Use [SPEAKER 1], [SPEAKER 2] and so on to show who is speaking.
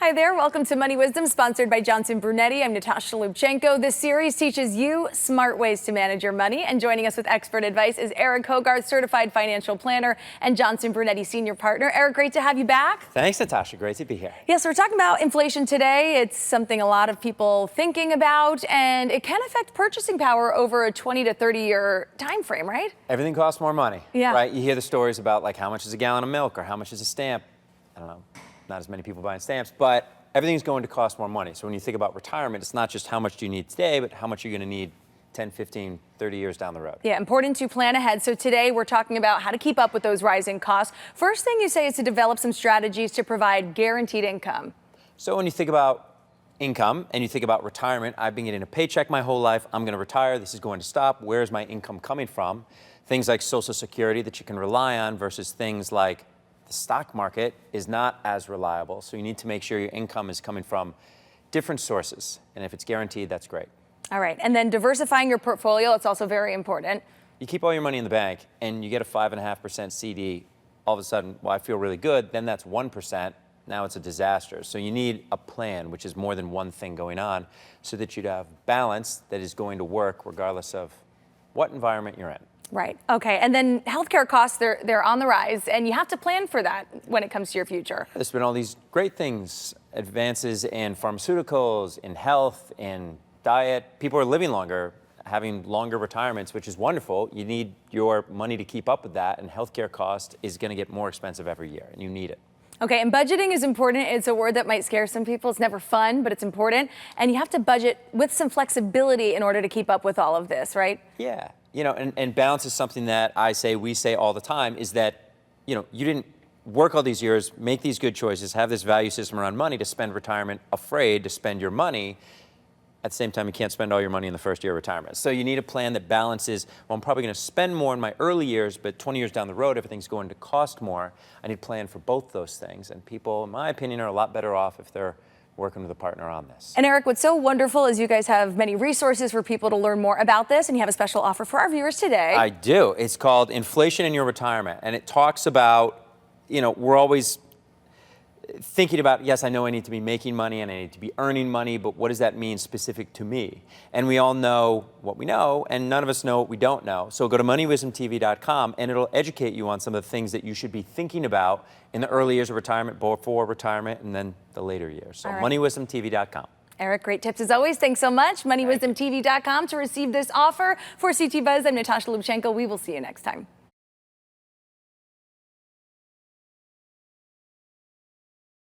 [SPEAKER 1] Hi there, welcome to Money Wisdom, sponsored by Johnson Brunetti. I'm Natasha Lubchenko. This series teaches you smart ways to manage your money, and joining us with expert advice is Eric Hogarth, certified financial planner and Johnson Brunetti senior partner. Eric, great to have you back.
[SPEAKER 2] Thanks, Natasha. Great to be here.
[SPEAKER 1] Yes, we're talking about inflation today. It's something a lot of people thinking about, and it can affect purchasing power over a 20 to 30 year time frame, right?
[SPEAKER 2] Everything costs more money,
[SPEAKER 1] Yeah.
[SPEAKER 2] right? You hear the stories about like how much is a gallon of milk or how much is a stamp. I don't know, not as many people buying stamps, but everything's going to cost more money. So when you think about retirement, it's not just how much do you need today, but how much you're going to need 10, 15, 30 years down the road.
[SPEAKER 1] Yeah, important to plan ahead. So today we're talking about how to keep up with those rising costs. First thing you say is to develop some strategies to provide guaranteed income.
[SPEAKER 2] So when you think about income and you think about retirement, I've been getting a paycheck my whole life. I'm going to retire. This is going to stop. Where's my income coming from? Things like Social Security that you can rely on versus things like the stock market is not as reliable. So you need to make sure your income is coming from different sources. And if it's guaranteed, that's great.
[SPEAKER 1] All right. And then diversifying your portfolio, it's also very important.
[SPEAKER 2] You keep all your money in the bank and you get a 5.5% CD, all of a sudden, well, I feel really good. Then that's 1%. Now it's a disaster. So you need a plan, which is more than one thing going on, so that you'd have balance that is going to work regardless of what environment you're in.
[SPEAKER 1] Right. Okay. And then healthcare costs, they're on the rise, and you have to plan for that when it comes to your future.
[SPEAKER 2] There's been all these great things, advances in pharmaceuticals, in health, in diet. People are living longer, having longer retirements, which is wonderful. You need your money to keep up with that, and healthcare cost is going to get more expensive every year, and you need it.
[SPEAKER 1] Okay, and budgeting is important. It's a word that might scare some people. It's never fun, but it's important. And you have to budget with some flexibility in order to keep up with all of this, right?
[SPEAKER 2] Yeah. You know, and balance is something that we say all the time, is that, you know, you didn't work all these years, make these good choices, have this value system around money to spend retirement afraid to spend your money. At the same time, you can't spend all your money in the first year of retirement. So you need a plan that balances, well, I'm probably going to spend more in my early years, but 20 years down the road, everything's going to cost more. I need a plan for both those things. And people, in my opinion, are a lot better off if they're working with a partner on this.
[SPEAKER 1] And Eric, what's so wonderful is you guys have many resources for people to learn more about this, and you have a special offer for our viewers today.
[SPEAKER 2] I do. It's called Inflation in Your Retirement, and it talks about, you know, we're always thinking about, yes, I know I need to be making money and I need to be earning money, but what does that mean specific to me? And we all know what we know, and none of us know what we don't know. So go to moneywisdomtv.com, and it'll educate you on some of the things that you should be thinking about in the early years of retirement, before retirement, and then the later years. So moneywisdomtv.com.
[SPEAKER 1] Eric, great tips as always. Thanks so much. moneywisdomtv.com to receive this offer. For CT Buzz, I'm Natasha Lubchenko. We will see you next time.